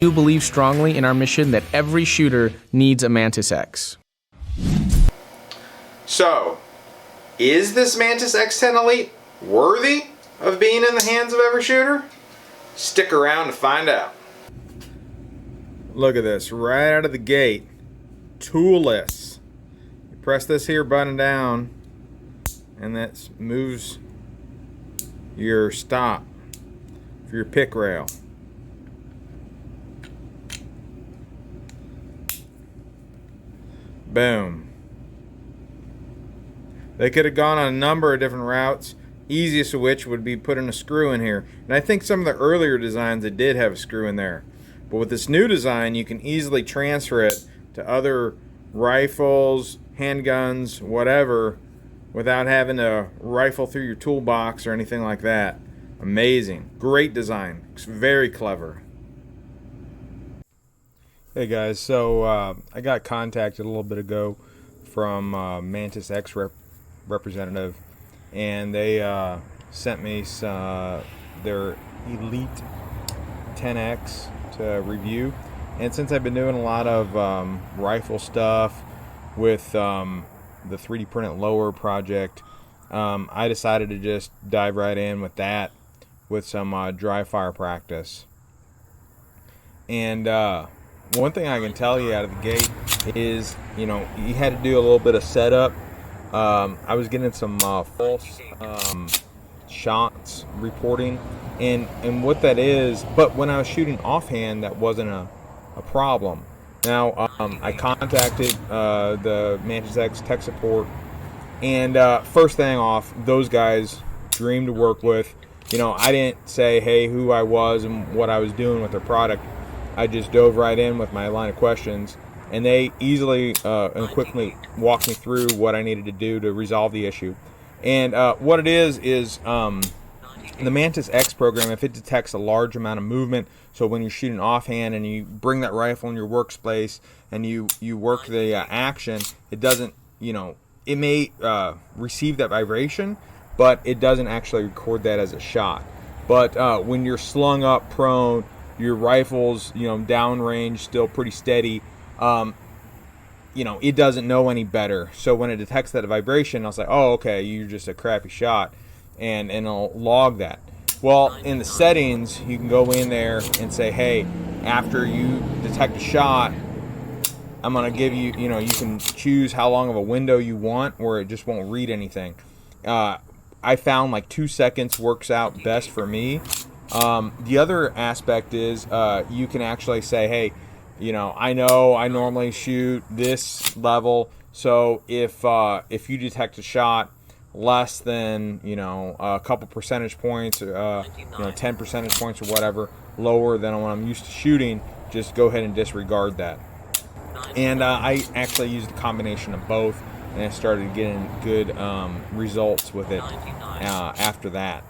do believe strongly in our mission that every shooter needs a Mantis X. So, is this Mantis X10 Elite worthy of being in the hands of every shooter? Stick around to find out. Look at this, right out of the gate, toolless. You press this here button down, and that moves your stop for your pick rail. Boom. They could have gone on a number of different routes, easiest of which would be putting a screw in here. And I think some of the earlier designs that did have a screw in there. But with this new design, you can easily transfer it to other rifles, handguns, whatever, without having to rifle through your toolbox or anything like that. Amazing. Great design. It's very clever. Hey guys, so I got contacted a little bit ago from Mantis X representative, and they sent me their Elite 10X to review. And since I've been doing a lot of rifle stuff with the 3D Print It Lower project, I decided to just dive right in with that with some dry fire practice. And one thing I can tell you out of the gate is, you know, you had to do a little bit of setup. I was getting some false shots reporting, and what that is, but when I was shooting offhand, that wasn't a problem. Now, I contacted the Mantis X tech support, and first thing off, those guys dream to work with. You know, I didn't say, hey, who I was and what I was doing with their product. I just dove right in with my line of questions, and they easily and quickly walked me through what I needed to do to resolve the issue. And what it is the Mantis X program, if it detects a large amount of movement, so when you're shooting offhand and you bring that rifle in your workspace and you work the action, it doesn't, you know, it may receive that vibration, but it doesn't actually record that as a shot. But when you're slung up prone, your rifle's, you know, downrange, still pretty steady, you know, it doesn't know any better. So when it detects that vibration, I'll say, oh, okay, you're just a crappy shot, and it'll log that. Well, in the settings, you can go in there and say, hey, after you detect a shot, I'm going to give you, you know, you can choose how long of a window you want where it just won't read anything. I found like 2 seconds works out best for me. The other aspect is you can actually say, hey, you know I normally shoot this level, so if you detect a shot less than, you know, a couple percentage points, you know, 10 percentage points or whatever lower than what I'm used to shooting, just go ahead and disregard that. And I actually used a combination of both, and I started getting good results with it after that.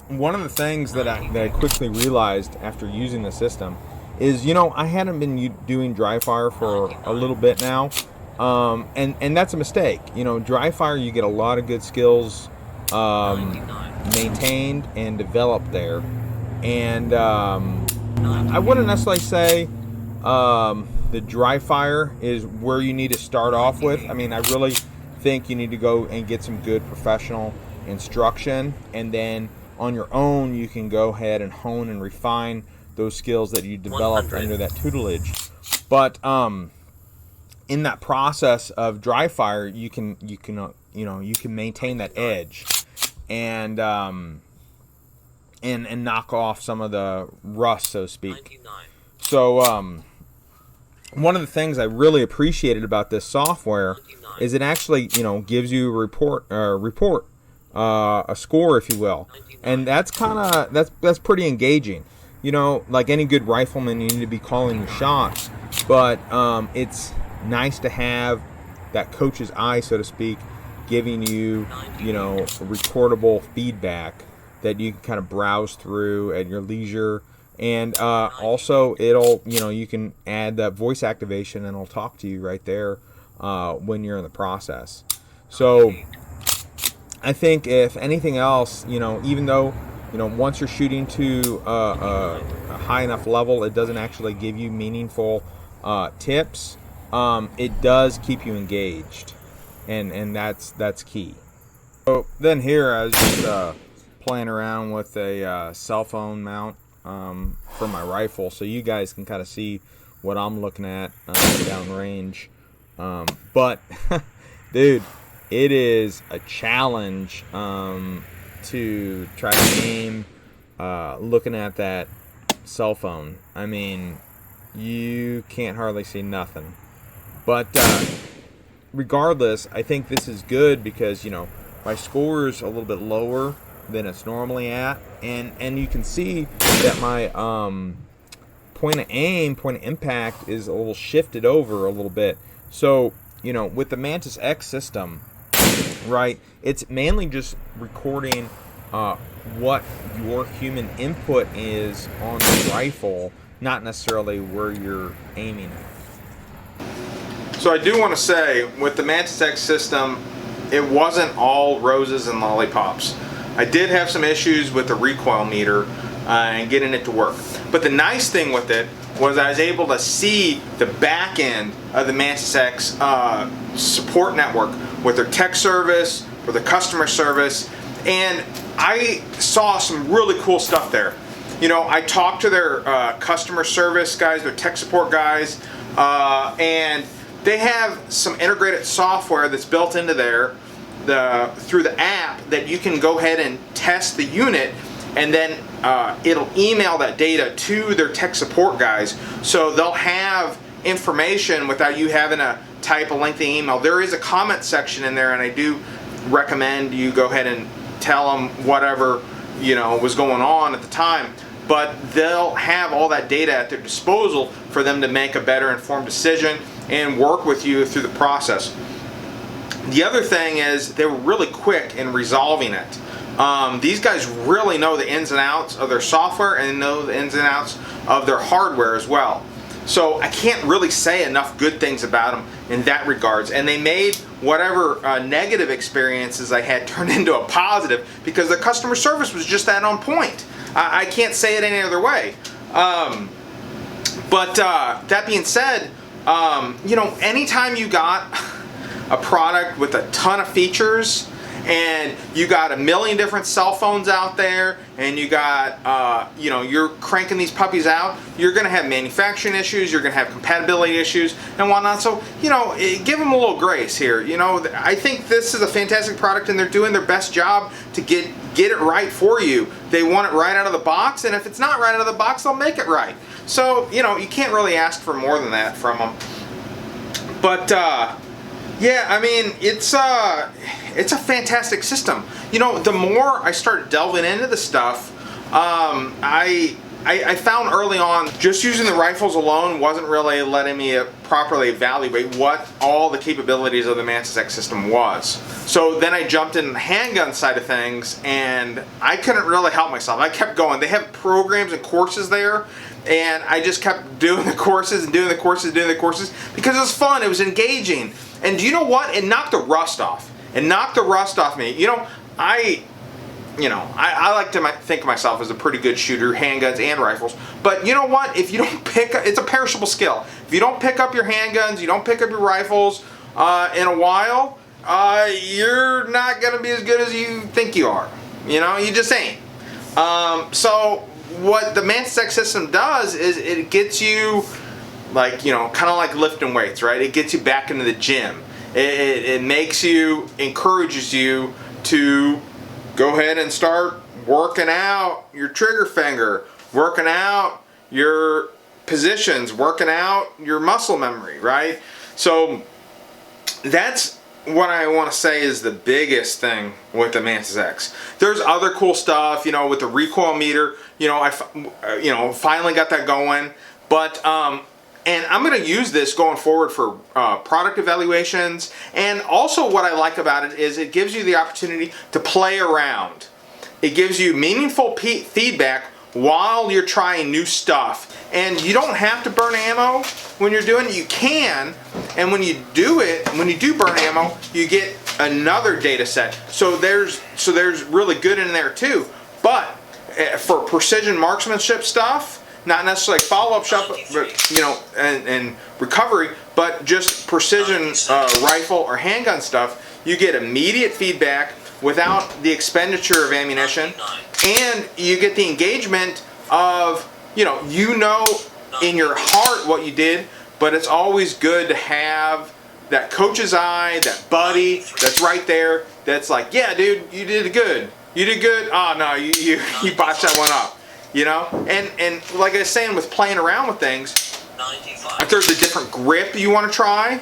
One of the things that I quickly realized after using the system is, you know, I hadn't been doing dry fire for a little bit now, and that's a mistake. You know, dry fire, you get a lot of good skills maintained and developed there, and I wouldn't necessarily say the dry fire is where you need to start off with. I mean, I really think you need to go and get some good professional instruction, and then on your own you can go ahead and hone and refine those skills that you developed under that tutelage. But in that process of dry fire, you can maintain that edge and knock off some of the rust, so to speak. So one of the things I really appreciated about this software is it actually, you know, gives you a score, if you will, and that's pretty engaging. You know, like any good rifleman, you need to be calling your shots, but it's nice to have that coach's eye, so to speak, giving you, you know, recordable feedback that you can kind of browse through at your leisure. And also it'll, you know, you can add that voice activation and it'll talk to you right there when you're in the process. So I think if anything else, you know, even though you know, once you're shooting to a high enough level, it doesn't actually give you meaningful tips. It does keep you engaged, and that's key. So then here I was just playing around with a cell phone mount for my rifle, so you guys can kind of see what I'm looking at downrange. But dude, it is a challenge to try to aim looking at that cell phone. I mean, you can't hardly see nothing. But regardless, I think this is good because, you know, my score is a little bit lower than it's normally at, and you can see that my point of aim, point of impact is a little shifted over a little bit. So, you know, with the Mantis X system, right, it's mainly just recording what your human input is on the rifle, not necessarily where you're aiming at. So I do want to say, with the Mantis X system, it wasn't all roses and lollipops. I did have some issues with the recoil meter and getting it to work. But the nice thing with it was I was able to see the back end of the Mantis X support network with their tech service, for the customer service, and I saw some really cool stuff there. You know, I talked to their customer service guys, their tech support guys, and they have some integrated software that's built into there through the app that you can go ahead and test the unit, and then it'll email that data to their tech support guys, so they'll have information without you having to type a lengthy email. There is a comment section in there, and I do recommend you go ahead and tell them whatever, you know, was going on at the time, but they'll have all that data at their disposal for them to make a better informed decision and work with you through the process. The other thing is they were really quick in resolving it. These guys really know the ins and outs of their software and know the ins and outs of their hardware as well. So I can't really say enough good things about them in that regards. And they made whatever negative experiences I had turn into a positive because the customer service was just that on point. I can't say it any other way. But that being said, you know, anytime you got a product with a ton of features and you got a million different cell phones out there and you got, you know, you're cranking these puppies out, you're going to have manufacturing issues, you're going to have compatibility issues and whatnot. So, you know, give them a little grace here. You know, I think this is a fantastic product and they're doing their best job to get it right for you. They want it right out of the box, and if it's not right out of the box, they'll make it right. So, you know, you can't really ask for more than that from them. But, yeah, I mean, it's a fantastic system. You know, the more I started delving into the stuff, I found early on just using the rifles alone wasn't really letting me properly evaluate what all the capabilities of the Mantis X system was. So then I jumped in the handgun side of things, and I couldn't really help myself. I kept going. They have programs and courses there, and I just kept doing the courses and doing the courses and doing the courses because it was fun. It was engaging. And do you know what? It knocked the rust off. It knocked the rust off me. You know, I like to think of myself as a pretty good shooter, handguns and rifles. But you know what? If you don't pick up, it's a perishable skill. If you don't pick up your handguns, you don't pick up your rifles in a while, you're not going to be as good as you think you are. You know, you just ain't. So what the Mantis X system does is it gets you, like, you know, kind of like lifting weights, right? It gets you back into the gym. It makes you, encourages you to go ahead and start working out your trigger finger, working out your positions, working out your muscle memory, right? So that's what I want to say is the biggest thing with the Mantis X. There's other cool stuff, you know, with the recoil meter. You know, I finally got that going, but and I'm going to use this going forward for product evaluations. And also what I like about it is it gives you the opportunity to play around. It gives you meaningful feedback while you're trying new stuff. And you don't have to burn ammo when you're doing it. You can. And when you do it, when you do burn ammo, you get another data set. So there's really good in there too. But for precision marksmanship stuff, not necessarily follow-up stuff, but, you know, and recovery, but just precision rifle or handgun stuff, you get immediate feedback without the expenditure of ammunition, and you get the engagement of, you know in your heart what you did, but it's always good to have that coach's eye, that buddy that's right there, that's like, yeah, dude, you did good. You did good. Oh, no, you botched that one up. You know? And like I was saying, with playing around with things, if there's a different grip you want to try,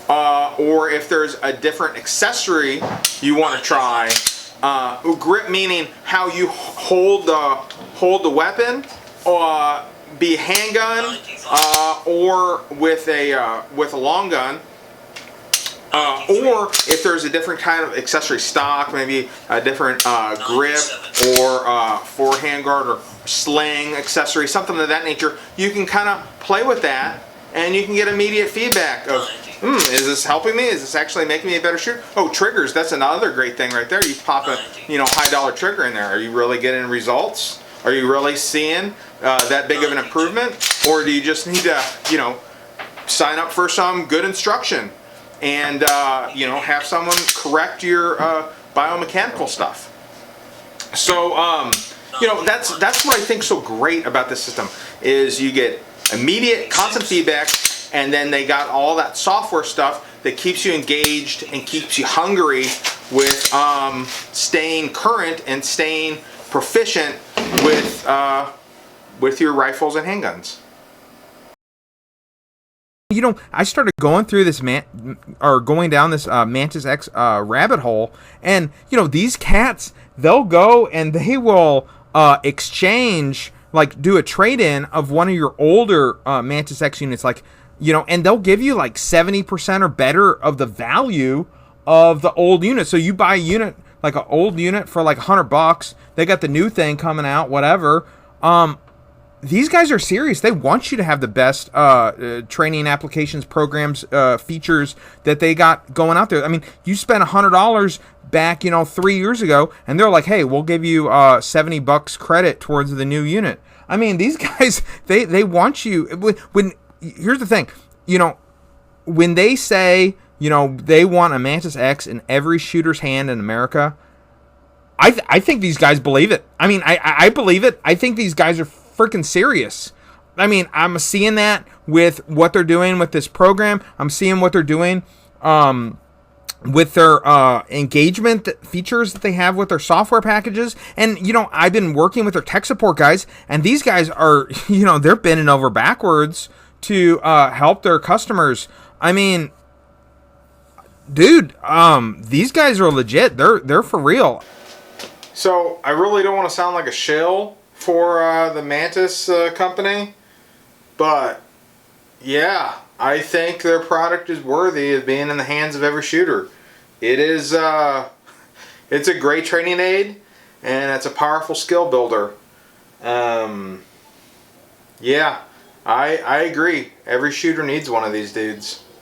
or if there's a different accessory you want to try, grip meaning how you hold the weapon, be a handgun, or with a long gun, or if there's a different kind of accessory stock, maybe a different grip or for handguard or sling accessory, something of that nature, you can kind of play with that, and you can get immediate feedback of, is this helping me? Is this actually making me a better shooter? Oh, triggers, that's another great thing right there. You pop a high dollar trigger in there. Are you really getting results? Are you really seeing that big of an improvement? Or do you just need to, sign up for some good instruction and, have someone correct your biomechanical stuff? So, that's what I think so great about this system is you get immediate, constant feedback, and then they got all that software stuff that keeps you engaged and keeps you hungry with staying current and staying proficient with your rifles and handguns. I started going through this going down this Mantis X rabbit hole, and these cats, they'll go and they will exchange, like do a trade-in of one of your older Mantis X units, like and they'll give you like 70% or better of the value of the old unit. So you buy a unit, like an old unit, for like $100. They got the new thing coming out, whatever. These guys are serious. They want you to have the best training applications, programs, features that they got going out there. I mean, you spent $100 back, 3 years ago, and they're like, hey, we'll give you $70 credit towards the new unit. I mean, these guys, they want you. Here's the thing, when they say, they want a Mantis X in every shooter's hand in America, I think these guys believe it. I mean, I believe it. I think these guys are freaking serious. I mean, I'm seeing that with what they're doing with this program. I'm seeing what they're doing with their engagement features that they have with their software packages. And, I've been working with their tech support guys, and these guys are, they're bending over backwards to help their customers. I mean, dude, these guys are legit. They're for real. So I really don't want to sound like a shill for the Mantis company, but yeah, I think their product is worthy of being in the hands of every shooter. It is it's a great training aid, and it's a powerful skill builder. Yeah, I agree. Every shooter needs one of these dudes.